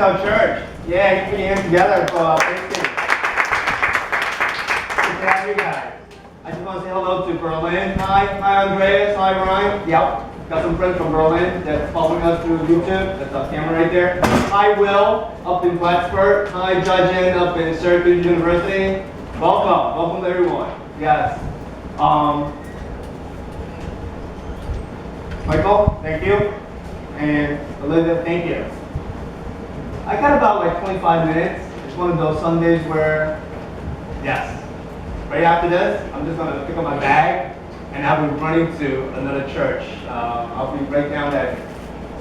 our church. Yeah, put your hands together for Princeton. Good to have you guys. I just want to say hello to Berlin. Hi Andreas. Hi Ryan. Yep, got some friends from Berlin that's following us through YouTube. That's our camera right there. Hi Will, up in Plattsburgh. Hi Judgin, up in Syracuse University. Welcome everyone. Yes. Michael, thank you. And Olivia, thank you. I got about like 25 minutes. It's one of those Sundays where, yes, right after this, I'm just gonna pick up my bag and I'll be running to another church. I'll be right down at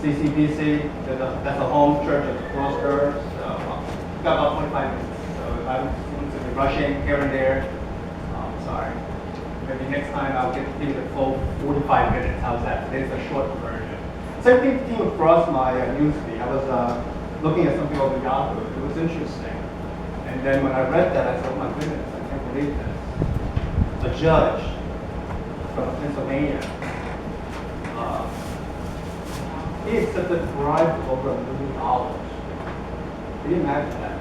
CCPC. That's a home church at the Crossroads. So I've got about 25 minutes. So if I'm going to be rushing here and there, sorry. Maybe next time I'll give you the full 45 minutes. How's that? Today's a short version. Same thing came across my newsfeed. I was looking at something over Yahoo. It was interesting. And then when I read that, I said, oh my goodness, I can't believe this. A judge from Pennsylvania, he accepted a bribe of over $1 million. Can you imagine that?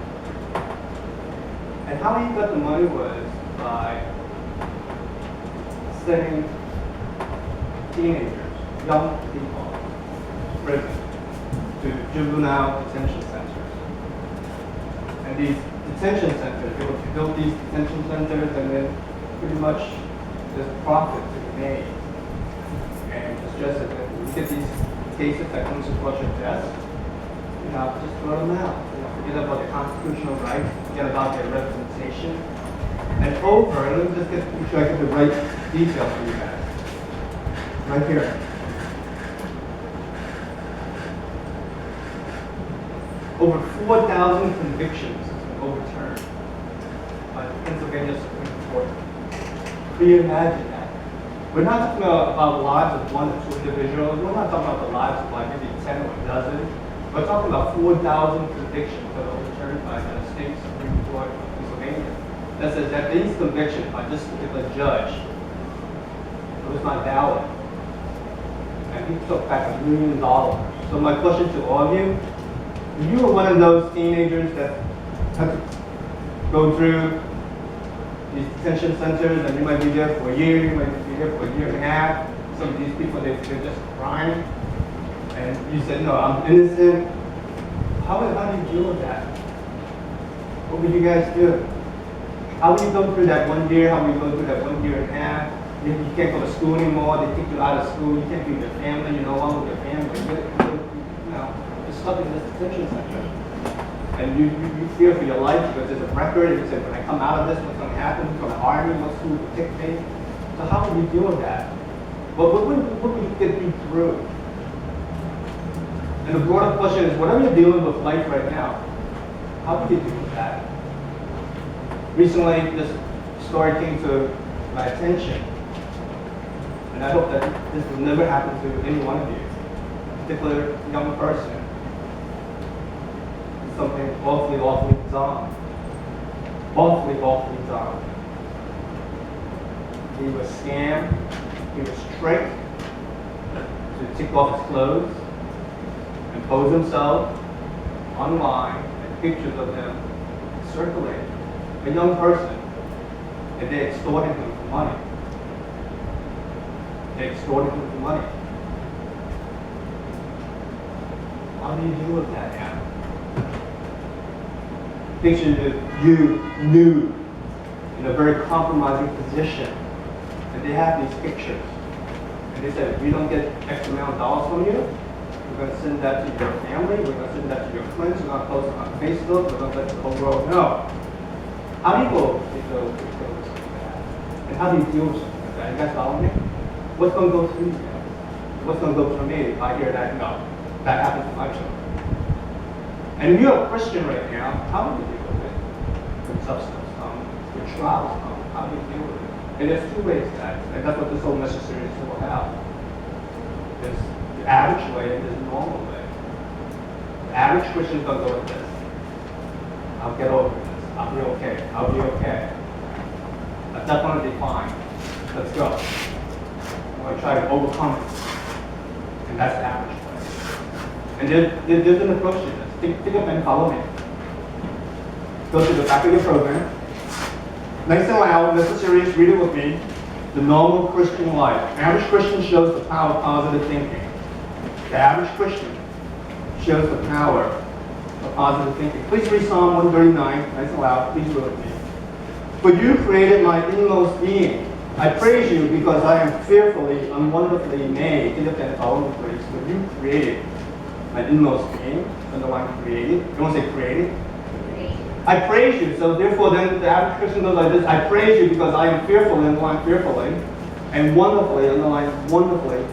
And how he got the money was by sending teenagers, young people, prison to juvenile detention centers. And these detention centers, they would build these detention centers and then pretty much there's profit to be made. And it's just that when you get these cases that comes across your desk, just throw them out. Forget about their constitutional rights, forget about their representation. And let me just make sure I get the right details for you guys. Right here. Over 4,000 convictions have been overturned by the Pennsylvania Supreme Court. Can you imagine that? We're not talking about the lives of 1 or 2 individuals. We're not talking about the lives of like maybe 10 or a dozen. We're talking about 4,000 convictions that are overturned by the state Supreme Court of Pennsylvania. That says that these convictions by this particular judge, it was not valid. And he took back $1 million. So my question to all of you, if you were one of those teenagers that had to go through these detention centers and you might be there for a year, you might be there for a year and a half, some of these people, they're just crying, and you said, no, I'm innocent, how do you deal with that? What would you guys do? How will you go through that 1 year? How will you go through that 1 year and a half? You can't go to school anymore, they kick you out of school, you can't be with your family, you're no longer with your family. You're stuck in this detention center. And you fear for your life because there's a record, and you say, when I come out of this, what's going to happen? Who's going to hire me? What's who will pick me? So how would you deal with that? What would you get you through? And the broader question is, whatever you're dealing with life right now, how would you deal with that? Recently, this story came to my attention, and I hope that this will never happen to any one of you, a particular young person. Something awfully dumb. Awfully dumb. He was scammed, he was tricked to take off his clothes and pose himself online, and pictures of him circulated. A young person, and they extorted him for money. How do you deal with that now? Picture of you nude in a very compromising position, and they have these pictures. And they said, if we don't get X amount of dollars from you, we're going to send that to your family, we're going to send that to your friends, we're going to post it on Facebook, we're going to let the whole world know. How do you go with something like that? And how do you deal with something like that? You guys follow me? What's going to go through you? What's going to go through me if I hear that, that happens to my children? And if you're a Christian right now, how do you deal with it? When substance comes, when trials come, how do you deal with it? And there's 2 ways, guys, and that's what this whole message series is all about. There's the average way and there's the normal way. The average Christian is going to go with this. I'll get over this. I'll be okay. I'll be okay. I'm definitely fine. Let's go. I'm going to try to overcome it. And that's the average way. And there's an approach to this. Take a pen, follow me. Go to the back of your program. Nice and loud, Mr. Series, read it with me. The normal Christian life. Average Christian shows the power of positive thinking. The average Christian shows the power of positive thinking. Please read Psalm 139, nice and loud, please read with me. For you created my inmost being. I praise you because I am fearfully and wonderfully made. Take a pen, follow me, please. For you created my inmost being. Underline created. You want to say created? I praise you. So therefore, then the average Christian goes like this: I praise you because I am fearfully, underline fearfully, and wonderfully, underline wonderfully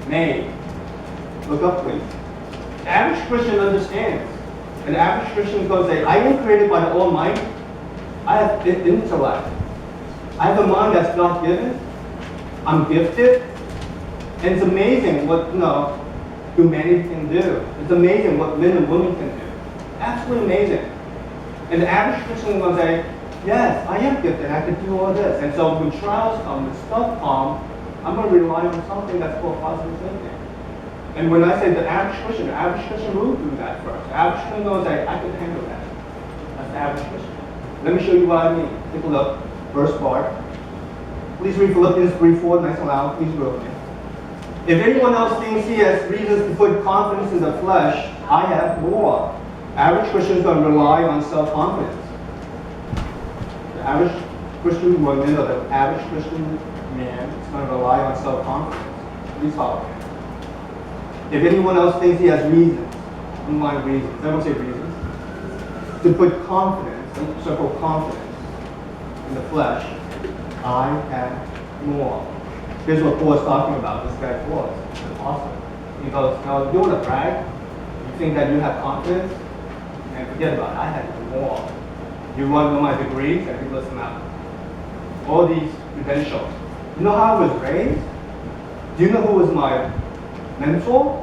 made. Look up, please. The average Christian understands. And the average Christian goes say, I am created by the Almighty. I have intellect. I have a mind that's God-given. I'm gifted. And it's amazing what humanity can do. It's amazing what men and women can do. Absolutely amazing. And the average Christian will say, yes, I am gifted, I can do all this. And so when trials come, when stuff comes, I'm going to rely on something that's called positive thinking. And when I say the average Christian will do that first. The average Christian will say, I can handle that. That's the average Christian. Let me show you what I mean. Take a look. First part. Please read Philippians 3:4, nice and loud. Please read with me. If anyone else thinks he has reasons to put confidence in the flesh, I have more. Average Christians don't rely on self-confidence. The average Christian woman or the average Christian man is going to rely on self-confidence. Please follow me. If anyone else thinks he has reasons, underline reasons, I won't say reasons, to put confidence, circle confidence in the flesh, I have more. Here's what Paul is talking about, this guy Paul, it's awesome. He goes, now you want to brag? You think that you have confidence? And forget about it, I had more. You want to know my degrees? And you listen up. All these credentials. You know how I was raised? Do you know who was my mentor?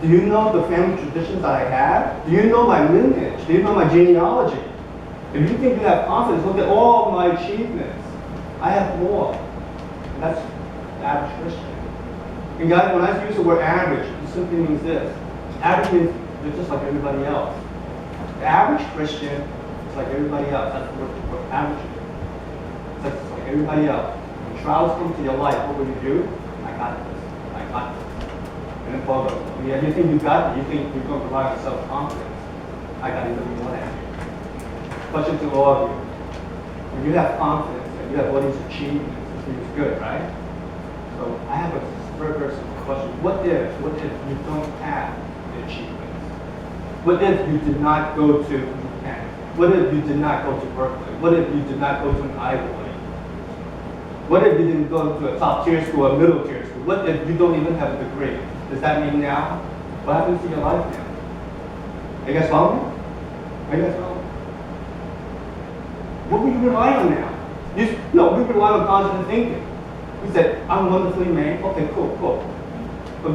Do you know the family traditions that I have? Do you know my lineage? Do you know my genealogy? If you think you have confidence, look at all my achievements. I have more. And that's the average Christian. And guys, when I use the word average, it simply means this. Average means they're just like everybody else. The average Christian is like everybody else. That's what average is. It's just like everybody else. When trials come to your life, what will you do? I got this. I got this. And then Paul goes, yeah, you think you got it? You think you're going to rely on self-confidence? I got even more than you. Question to all of you. When you have confidence and you have all these achievements, it feels good, right? So I have a very simple question. What if you don't have the achievements? What if you did not go to UPenn? What if you did not go to Berkeley? What if you did not go to an Ivy League? What if you didn't go to a top tier school or a middle tier school? What if you don't even have a degree? Does that mean now? What happens to your life now? Are you guys following me? Are you guys following me? What will you rely on now? We rely on positive thinking. We said, I'm wonderfully made. Okay, cool. But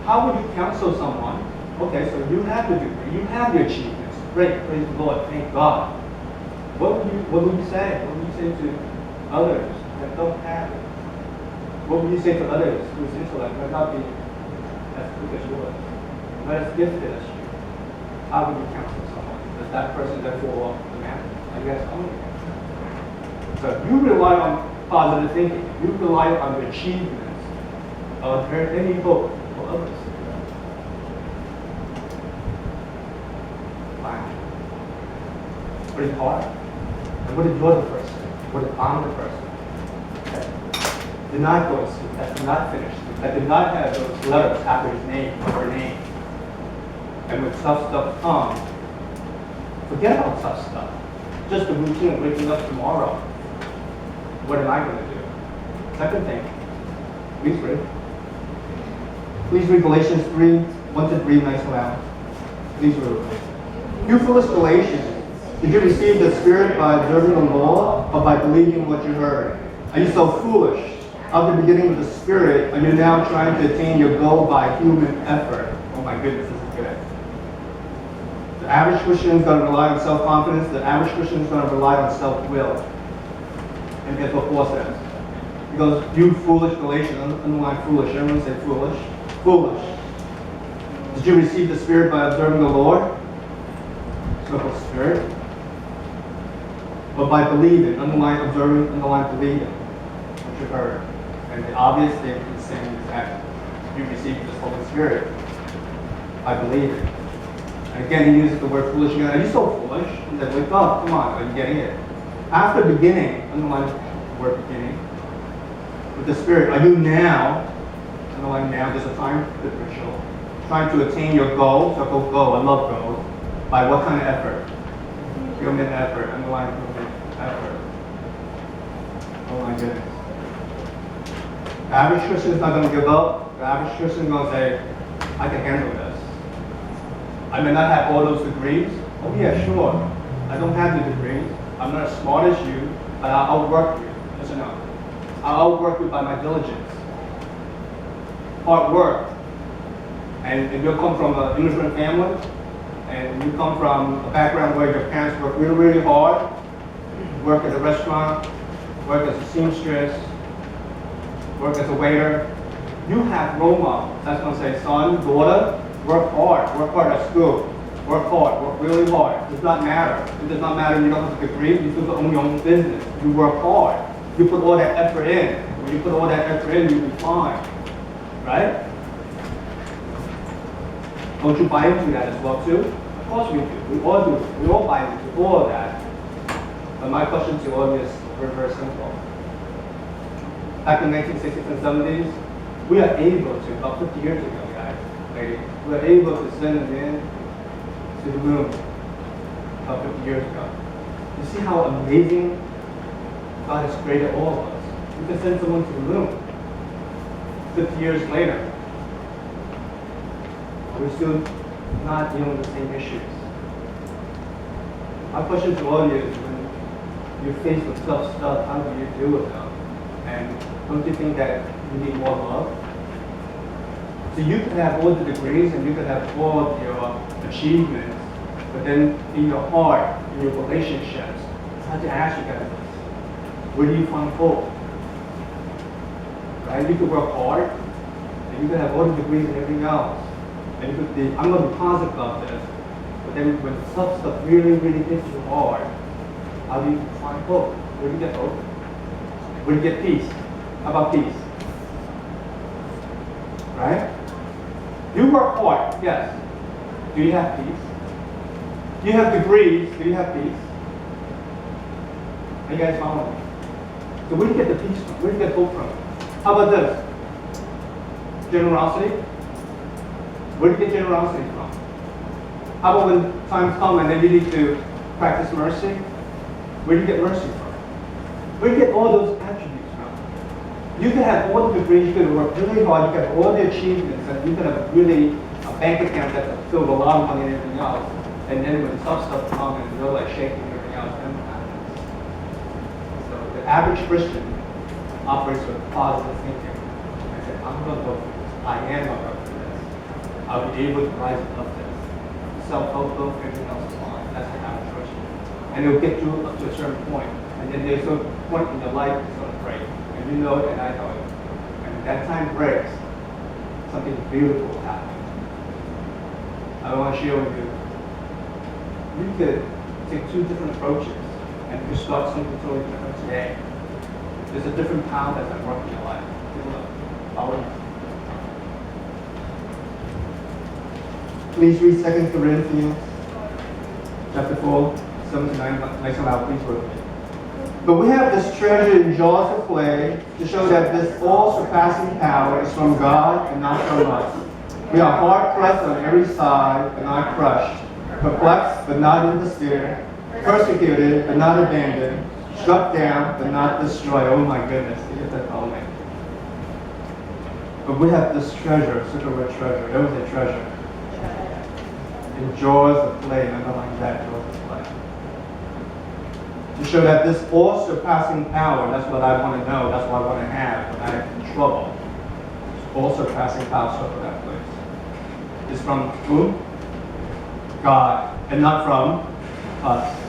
how would you counsel someone? Okay, so you have the degree, you have the achievements. Great, praise the Lord, thank God. What would you say? What would you say to others that don't have it? What would you say to others whose intellect might not be as quick as yours, not as gifted as you? How would you counsel someone? Does that person then fall off the mountain? I guess only. So if you rely on positive thinking, you rely on the achievements, are there any hope for others? What is hard? And what if you're the person? What if I'm the person that did not go to school, that did not finish school, that did not have those letters after his name or her name? And when tough stuff comes, forget about tough stuff. Just the routine of waking up tomorrow. What am I going to do? Second thing, please read. Please read Galatians 3:1-3, nice and loud. Please read. You foolish Galatians, did you receive the Spirit by observing the law or by believing what you heard? Are you so foolish? At the beginning of the Spirit, are you now trying to attain your goal by human effort? Oh my goodness, this is good. The average Christian is going to rely on self-confidence. The average Christian is going to rely on self-will. And guess what Paul says? He goes, you foolish Galatians, underline foolish. Everyone say foolish. Foolish. Did you receive the Spirit by observing the Lord circle spirit, but by believing, underline observing, underline believing what you heard. And the obvious thing is saying is that you received this Holy Spirit by believing. And again, he uses the word foolish again. Are you so foolish? He said, wake up, come on, are you getting it? After beginning, underline the word beginning, with the Spirit, are you now, underline now, there's a time differential, trying to attain your goal, so go, I love goals, by what kind of effort? Human effort, underline human effort. Oh my goodness. The average Christian is not going to give up. The average Christian is going to say, I can handle this. I may not have all those degrees. Oh yeah, sure. I don't have the degrees. I'm not as smart as you, but I'll outwork you. Yes or no? I'll outwork you by my diligence. Hard work. And if you come from an immigrant family, and you come from a background where your parents work really, really hard, work at a restaurant, work as a seamstress, work as a waiter, you have role models. That's going to say, son, daughter, work hard at school, work hard, work really hard. It does not matter. It does not matter if you don't have a degree, you still own your own business. You work hard. You put all that effort in. When you put all that effort in, you'll be fine. Right? Don't you buy into that as well too? Of course we do. We all do. We all buy into all of that. But my question to all of you is very, very simple. Back in the 1960s and 70s, we are able to, about 50 years ago, guys, ladies, we were able to send them in to the moon about 50 years ago. You see how amazing God has created all of us. You can send someone to the moon 50 years later. We're still not dealing with the same issues. My question to all of you is, when you're faced with tough stuff, how do you deal with them? And don't you think that you need more love? So you could have all the degrees and you could have all of your achievements, but then in your heart, in your relationships, I have to ask you guys this. Where do you find hope? Right? You could work hard, and you could have all the degrees and everything else. And you could be, I'm going to be positive about this. But then when tough stuff really, really hits you hard, how do you find hope? Where do you get hope? Where do you get peace? How about peace? Right? You work hard, yes. Do you have peace? Do you have degrees? Do you have peace? Are you guys following me? So where do you get the peace from? Where do you get hope from? How about this? Generosity? Where do you get generosity from? How about when times come and then you need to practice mercy? Where do you get mercy from? Where do you get all those attributes from? You can have all the degrees, you can work really hard, you can have all the achievements, and you can have really a bank account that's filled with a lot of money and everything else. And then when tough stuff comes and you're like shaking and everything else, then what happens? So the average Christian operates with positive thinking. I said, I'm going to go through this. I am going to go through this. I'll be able to rise above this. Self-help, everything else is fine. That's the average Christian. And it'll get you up to a certain point. And then there's a point in your life that's going to break. And you know it and I know it. And when that time breaks, something beautiful will happen. I want to share with you. You could take two different approaches and you could start something totally different today. There's a different path that's at work in your life. Take a look. Follow me. Please read 2 Corinthians chapter 4, 7 to 9. Next time out, please work with me. But we have this treasure in jars of clay to show that this all-surpassing power is from God and not from us. We are hard-pressed on every side, but not crushed. Perplexed, but not in despair. Persecuted, but not abandoned. Struck down, but not destroyed. Oh my goodness, you get that element. But we have this treasure, such a rich treasure. There was a treasure. In jars of clay, and underline that, jars of clay. To show that this all-surpassing power, that's what I want to know, that's what I want to have when I'm in trouble. This all-surpassing power, so for that place. Is from whom? God, and not from us.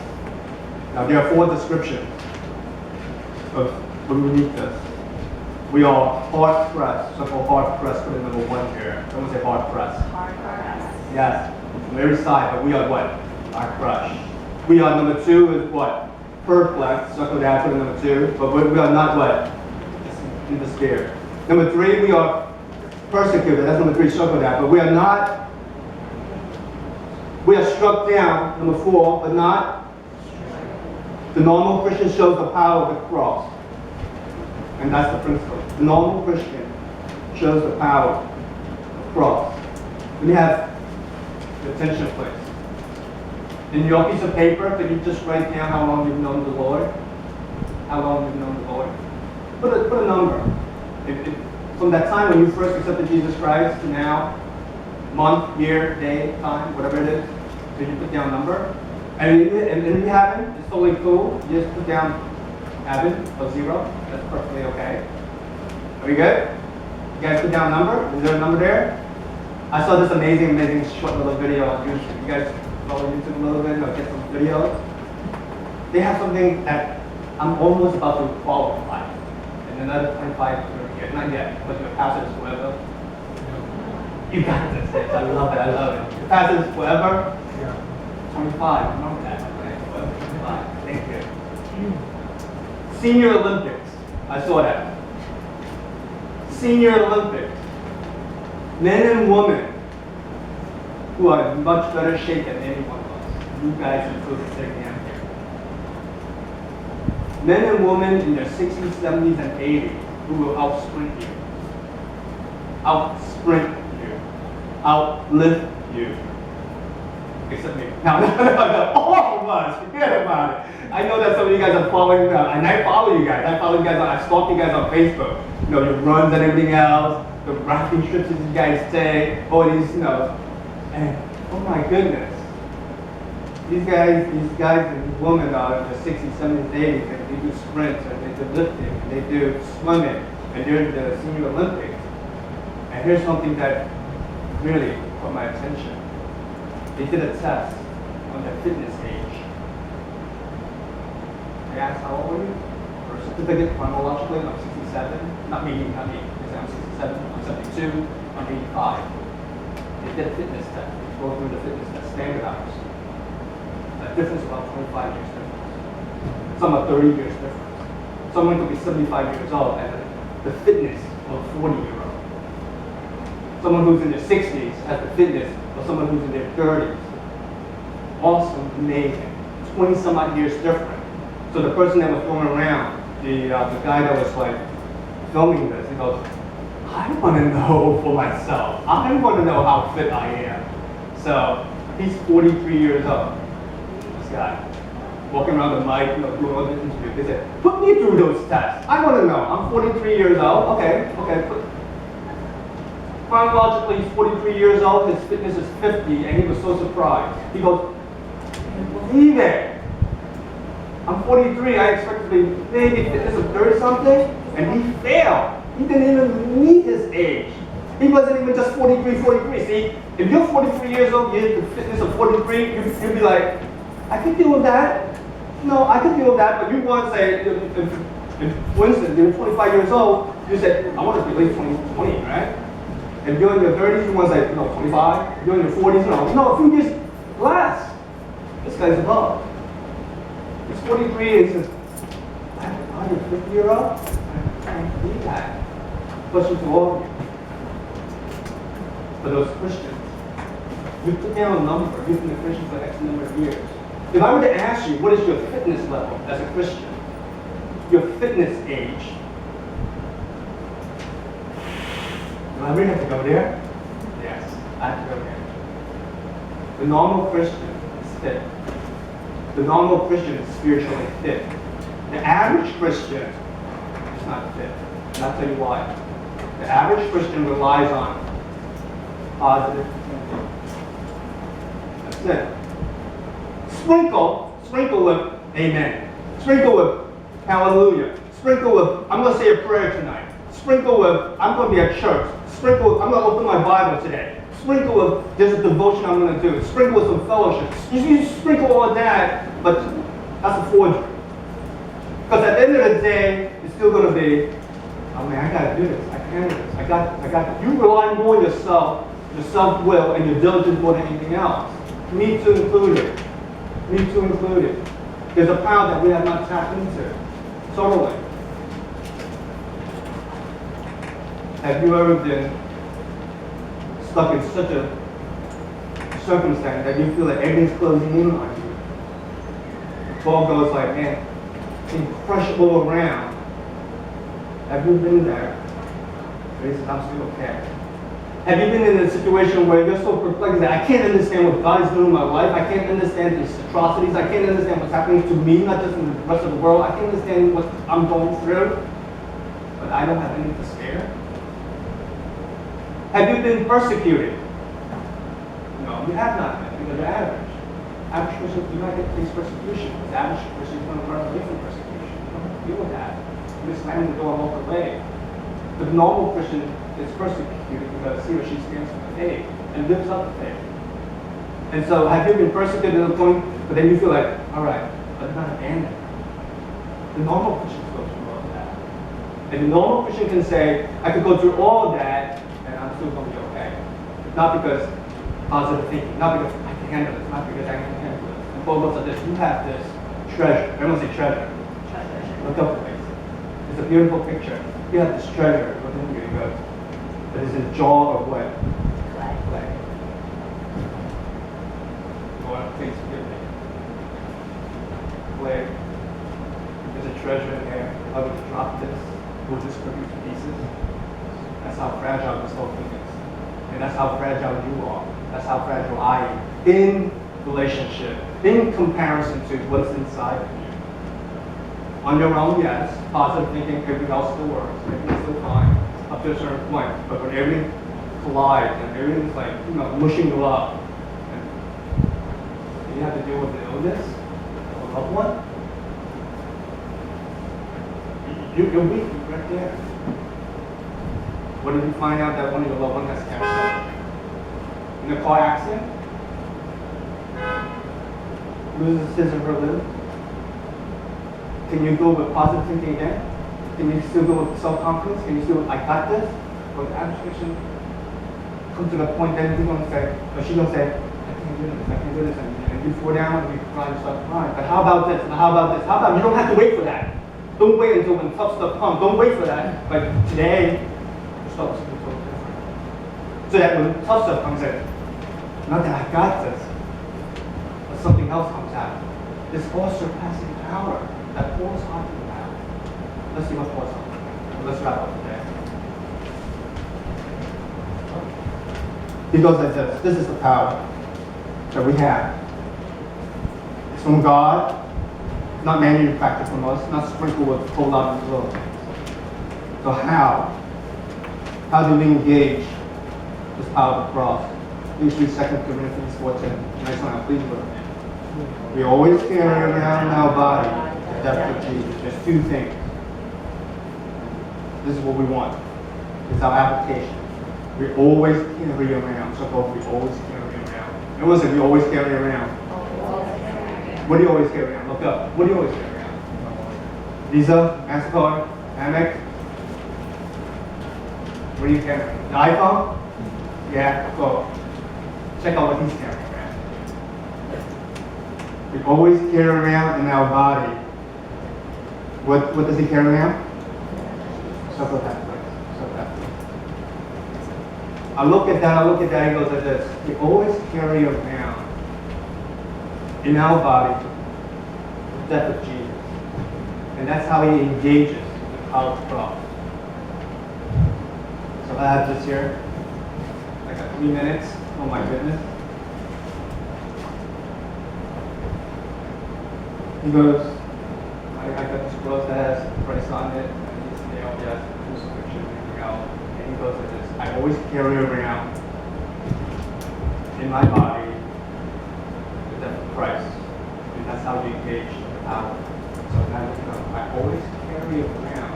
Now there are 4 descriptions of when we need this. We are hard pressed, so-called hard pressed, put in number 1 here. Someone say hard pressed. Hard pressed. Yes, from every side, but we are what? our crush. We are number 2 is what? Perplexed, circle that, put it number 2. But we are not what? In despair. Number 3, we are persecuted. That's number 3, circle that. But we are not, we are struck down, number 4, but not. The normal Christian shows the power of the cross. And that's the principle. The normal Christian shows the power of the cross. We have the attention place. In your piece of paper, can you just write down how long you've known the Lord? How long you've known the Lord? Put a number. From that time when you first accepted Jesus Christ to now, month, year, day, time, whatever it is, did you put down a number? And if you haven't, it's totally cool. You just put down haven't or 0. That's perfectly okay. Are we good? You guys put down a number? Is there a number there? I saw this amazing short little video on YouTube. You guys follow YouTube a little bit or get some videos? They have something that I'm almost about to qualify. In another 25 to 30 years. Not yet, but your pastor is forever. You got this. I love it. I love it. Your pastor is forever. 25. Remember that. Okay. 25. Thank you. Senior Olympics. I saw that. Senior Olympics. Men and women who are in much better shape than any one of us. You guys included sitting down here. Men and women in their 60s, 70s, and 80s who will outsprint you. Outsprint you. Outlive you. Except me. No. All of us. Forget about it. I know that some of you guys are following, and I follow you guys. I follow you guys. I stalk you guys on Facebook. You know, your runs and everything else. The rafting trips that you guys take, all these, and oh my goodness, these guys and women are in the 60s, 70s, 80s, and they do sprints, and they do lifting, and they do swimming, and they're in the Senior Olympics. And here's something that really caught my attention. They did a test on their fitness age. They asked, how old are you? For a certificate chronologically, I'm 67. Not me. I'm 67, I'm 72, I'm 85. They did a fitness test. They go through the fitness test, standard hours. A difference of about 25 years difference. Some are 30 years difference. Someone could be 75 years old and the fitness of a 40-year-old. Someone who's in their 60s has the fitness of someone who's in their 30s. Awesome, amazing. 20 some odd years different. So the person that was going around, the guy that was like filming this, he goes, I want to know for myself. I want to know how fit I am. So he's 43 years old. This guy walking around the mic, doing all the interviews. They said, put me through those tests. I want to know. I'm 43 years old. Okay. Chronologically, he's 43 years old. His fitness is 50, and he was so surprised. He goes, I can't believe it. I'm 43. I expected to be maybe fitness of 30 something, and he failed. He didn't even meet his age. He wasn't even just 43. See, if you're 43 years old, you hit the fitness of 43, you'd be like, I can deal with that. No, I can deal with that. But you want to say, for instance, you're 25 years old, you say, I want to be at least 20, right? If you're in your 30s, you want to say, 25. If you're in your 40s, no, a few years less. This guy's above. He's 43 and he says, I'm a 50-year-old? I can't believe that. Question to all of you. For those Christians, you put down a number. You've been a Christian for X number of years. If I were to ask you, what is your fitness level as a Christian? Your fitness age. Do I really have to go there? Yes, I have to go there. The normal Christian is fit. The normal Christian is spiritually fit. The average Christian is not fit. And I'll tell you why. The average Christian relies on positive thinking. That's it. Sprinkle with amen. Sprinkle with hallelujah. Sprinkle with, I'm going to say a prayer tonight. Sprinkle with, I'm going to be at church. Sprinkle with, I'm going to open my Bible today. Sprinkle with, there's a devotion I'm going to do. Sprinkle with some fellowship. You sprinkle all of that, but that's a forgery. Because at the end of the day, it's still going to be, oh man, I got to do this. I can do this. I got to. You rely more on yourself, your self-will, and your diligence more than anything else. Me too included. me too included. There's a power that we have not tapped into. Totally. Have you ever been stuck in such a circumstance that you feel like everything's closing in on you? The ball goes like, man, can crush all around. Have you been there? He says, I'm still okay. Have you been in a situation where you're so perplexed that I can't understand what God is doing in my life? I can't understand these atrocities. I can't understand what's happening to me, not just in the rest of the world. I can't understand what I'm going through, but I don't have anything to spare. Have you been persecuted? No, you have not been, because you're average. Average Christians do not get face persecution. Because average Christians don't run away from persecution. You don't deal with that. You just slam the door and walk away. The normal Christian is persecuted because he or she stands for the faith and lives up the faith. And so, have you been persecuted to the point, but then you feel like, all right, but not abandoned. The normal Christians go through all of that. And the normal Christian can say, I could go through all of that, and I'm still going to be okay. Not because positive thinking, not because I can handle this, not because I can handle this. And Paul goes like this, you have this treasure. Everyone say treasure. Look up the place. It's a beautiful picture. You have this treasure within you. It goes. But it's a jar of what? Clay. Lord, please forgive me. Clay. There's a treasure in there. If I were to drop this, we'll just produce pieces. That's how fragile this whole thing is. And that's how fragile you are. That's how fragile I am. In relationship, in comparison to what's inside of you. On your own, yes, positive thinking, everything else still works, everything's still fine, up to a certain point. But when everything collides and everything's like, mushing you up, and you have to deal with the illness of a loved one, you're weak right there. What if you find out that one of your loved ones has cancer? In a car accident? Loses his or her limb? Can you go with positive thinking again? Can you still go with self-confidence? Can you still, I got this? Or the abstraction comes to the point then you're going to say, or she's going to say, I can't do this, I can't do this. And you fall down and you cry and start crying. But how about this? And how about this? How about, you don't have to wait for that. Don't wait until when tough stuff comes. Don't wait for that. But today, you start with something totally different. So that when tough stuff comes in, not that I got this, but something else comes out. This all-surpassing power that Paul's talking about. Let's see what Paul's talking about. Let's wrap up today. He goes like this. This is the power that we have. It's from God. It's not manufactured from us. Not sprinkled with a whole lot of little things. So how? How do we engage this power of the cross? Please read 2 Corinthians 4:10. Next one, please look. We always carry around in our body the death of Jesus. There's two things. This is what we want. It's our application. We always carry around. So both we always carry around. It wasn't we always carry around. What do you always carry around? Look up. What do you always carry around? Visa, MasterCard, Amex. What do you carry? The iPhone? Yeah, go. Check out what he's carrying around. We always carry around in our body. What does he carry around? Stuff like that. I look at that, he goes like this. We always carry around in our body the death of Jesus. And that's how he engages the power of the cross. So I have this here. I got 3 minutes. Oh my goodness. He goes, I got this cross that has Christ on it, and he's nailed, yes, crucifixion, and everything else. And he goes like this. I always carry around in my body the death of Christ. And that's how we engage the power. So now I always carry around.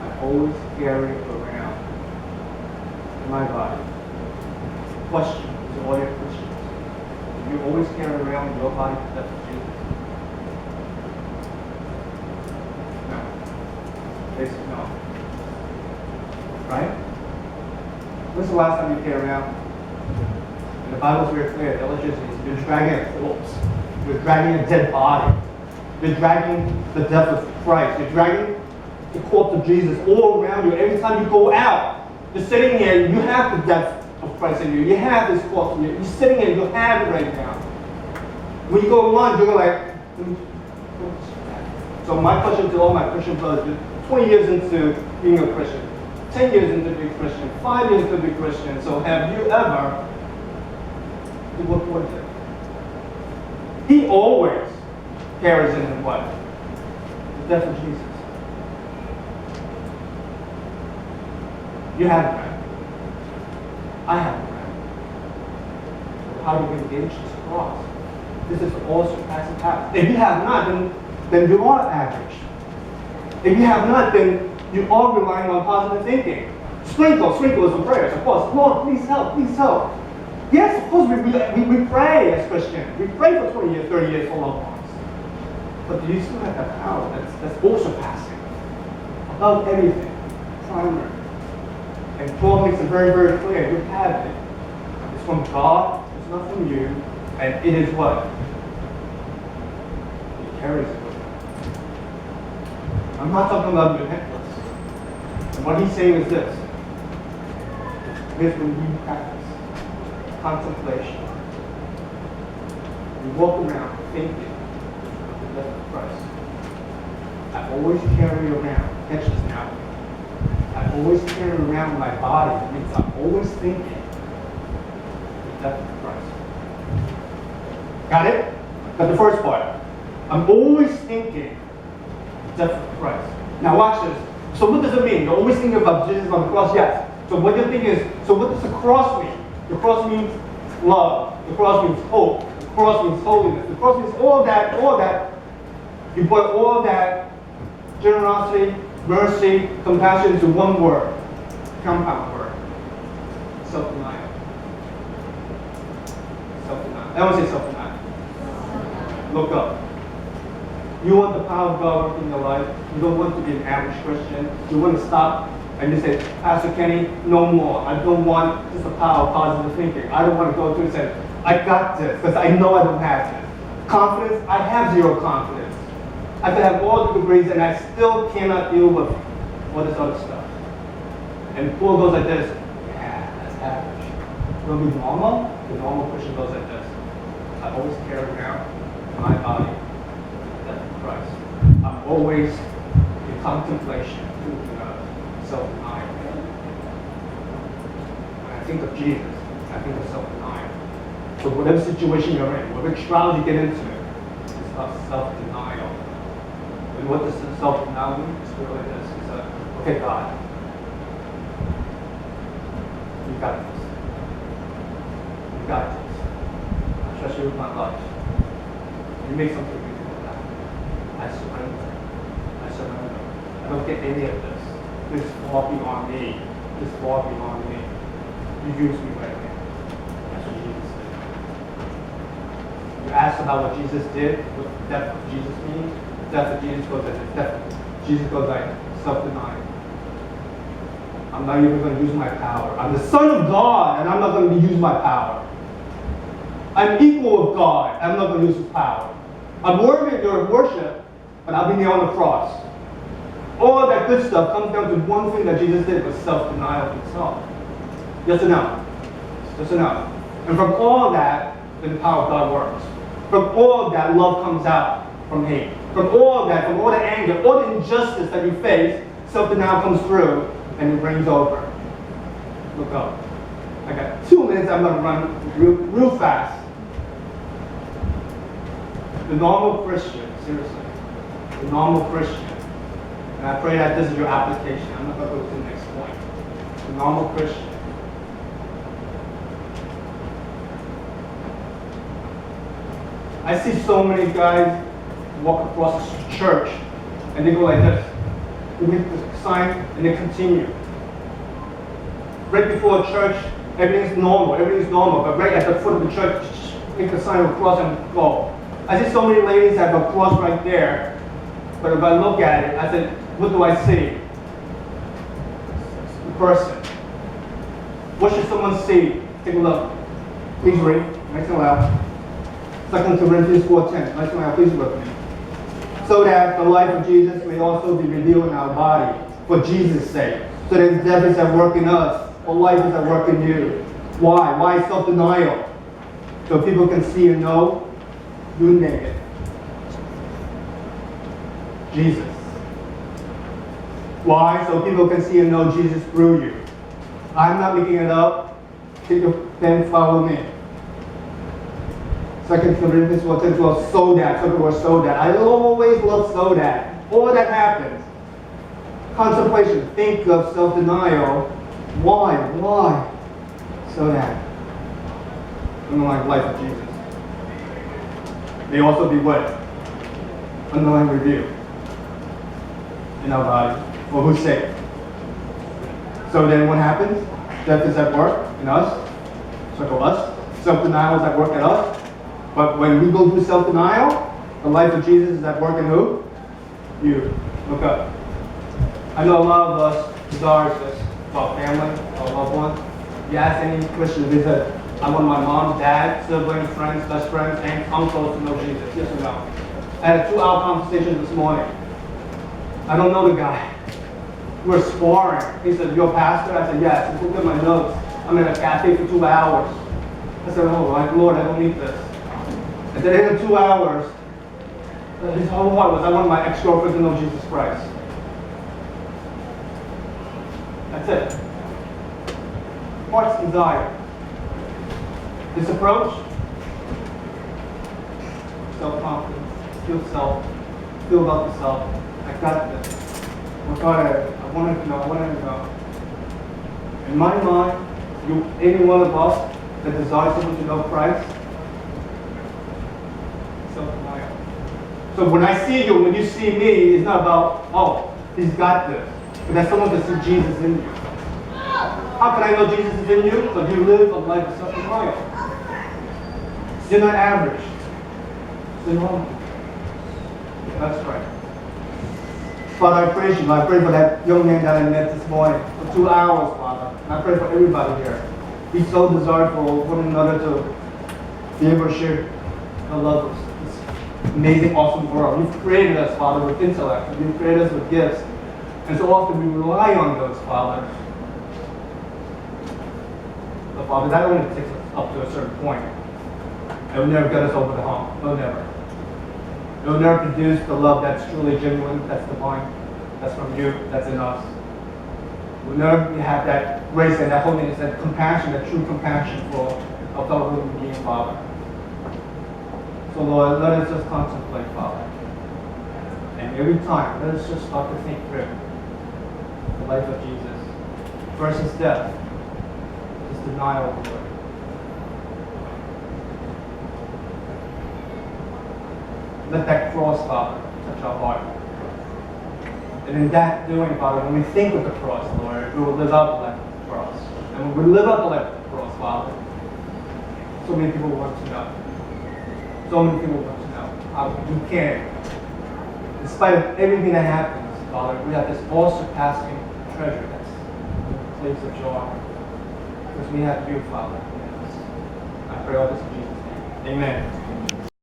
I always carry around in my body. Question to all your Christians. Do you always carry around in your body the death of Jesus? No. Basically, no. Right? When's the last time you carried around And the Bible's very clear. The illustration is you're dragging a corpse. You're dragging a dead body. You're dragging the death of Christ. You're dragging the corpse of Jesus all around you. Every time you go out, you're sitting here, you have the death of Christ in you. You have this corpse in you. You're sitting here, you have it right now. When you go to lunch, you're like, so my question to all my Christian brothers, 20 years into being a Christian, 10 years into being a Christian, 5 years into being a Christian, so have you ever, you look towards it? He always carries in him what? The death of Jesus. You haven't read. I haven't read. How do we engage this cross? This is all surpassing power. If you have not, then you are average. If you have not, then you are relying on positive thinking. Sprinkles of prayers, of course. Lord, please help, please help. Yes, of course, we pray as Christians. We pray for 20 years, 30 years for loved ones. But do you still have that power that's all surpassing? Above everything. Primary. And Paul makes it very, very clear. You have it. It's from God. It's not from you. And it is what? He carries it with him. I'm not talking about repentance. And what he's saying is this. Here's when you practice contemplation. You walk around thinking of the death of Christ. I always carry around, catch this now. I always carry around my body. It means I'm always thinking of the death of Christ. Got it? Got the first part. I'm always thinking the death of Christ. Now watch this. So what does it mean? You're always thinking about Jesus on the cross? Yes. So what you're thinking is, so what does the cross mean? The cross means love. The cross means hope. The cross means holiness. The cross means all that. You put all that generosity, mercy, compassion into one word. Compound word. Self-denial. Self-denial. I don't say self-denial. Look up. You want the power of God working in your life. You don't want to be an average Christian. You want to stop and you say, Pastor Kenny, no more. I don't want just the power of positive thinking. I don't want to go through and say, I got this, because I know I don't have this. Confidence, I have zero confidence. I could have all the degrees and I still cannot deal with all this other stuff. And Paul goes like this, yeah, that's average. You want to be normal? The normal Christian goes like this. I always carry around my body, the death of Christ. I'm always in contemplation, self-denial. When I think of Jesus, I think of self-denial. So whatever situation you're in, whatever trial you get into, it's about self-denial. And what does self-denial mean? It's really this. It's okay, God, you got this. You got this. I trust you with my life. You make something beautiful with that. I surrender. I surrender. I don't get any of this. This is far beyond me. This is far beyond me. You use me right now. That's what Jesus did. You asked about what Jesus did, what the death of Jesus means. The death of Jesus goes like this. Death of Jesus goes like self-denial. I'm not even going to use my power. I'm the Son of God, and I'm not going to use my power. I'm equal with God, and I'm not going to use his power. I'm worthy of your worship, but I'll be there on the cross. All that good stuff comes down to one thing that Jesus did, was self-denial of himself. Yes or no? Yes or no? And from all that, the power of God works. From all that, love comes out from hate. From all that, from all the anger, all the injustice that you face, self-denial comes through, and it reigns over. Look up. I got 2 minutes, I'm going to run real fast. The normal Christian, seriously, the normal Christian, and I pray that this is your application. I'm not going to go to the next point. The normal Christian. I see so many guys walk across the church and they go like this. They make the sign and they continue. Right before church, everything's normal, but right at the foot of the church, make the sign of the cross and go. I see so many ladies have a cross right there, but if I look at it, I said, what do I see? The person. What should someone see? Take a look. Please read. Nice and loud. 2 Corinthians 4:10. Nice and loud. Please look at me. So that the life of Jesus may also be revealed in our body, for Jesus' sake. So that death is at work in us, or life is at work in you. Why? Why self-denial? So people can see and know you name it. Jesus. Why? So people can see and know Jesus through you. I'm not making it up. Take your pen, follow me. 2 Corinthians 4:10-12, so that, so the word so that. I always love so that. All that happens. Contemplation, think of self-denial. Why? So that. Underlying life of Jesus. May also be what? Underlying review. In our body. For whose sake? So then what happens? Death is at work in us. Circle us. Self-denial is at work in us. But when we go through self-denial, the life of Jesus is at work in who? You. Look up. I know a lot of us desires this about family, our loved ones. You ask any Christian, they said, I want my mom, dad, siblings, friends, best friends, aunts, uncles to know Jesus. Yes or no? I had a 2-hour conversation this morning. I don't know the guy. We're sparring. He said, you're a pastor? I said, yes. He looked at my notes. I'm in a cafe for 2 hours. I said, oh, Lord, I don't need this. At the end of 2 hours, his whole heart was, I want my ex-girlfriend to know Jesus Christ. That's it. Heart's desire. This approach, self-confidence, feel self, feel about yourself. I got this. Oh God, I wanted to know. In my mind, any one of us that desires someone to know Christ, self-denial. So when I see you, when you see me, it's not about, oh, he's got this. But that's someone that sees Jesus in you. How can I know Jesus is in you? Because you live a life of self-denial. You're not average. You're normal. That's right. Father, I praise you. I pray for that young man that I met this morning for 2 hours, Father. And I pray for everybody here. We so desire for one another to be able to share the love of this amazing, awesome world. You've created us, Father, with intellect. You've created us with gifts. And so often we rely on those, Father. But Father, that only takes us up to a certain point. It will never get us over the hump. No, never. It will never produce the love that's truly genuine, that's divine, that's from you, that's in us. We'll never have that grace and that holiness, that compassion, that true compassion for a fellow human being, Father. So Lord, let us just contemplate, Father. And every time, let us just start to think through the life of Jesus. First is death, his denial of the Lord. Let that cross, Father, touch our heart. And in that doing, Father, when we think of the cross, Lord, we will live out the life of the cross. And when we live out the life of the cross, Father, so many people want to know. So many people want to know how we can. In spite of everything that happens, Father, we have this all-surpassing treasure that's a place of joy. Because we have you, Father. I pray all this in Jesus' name. Amen.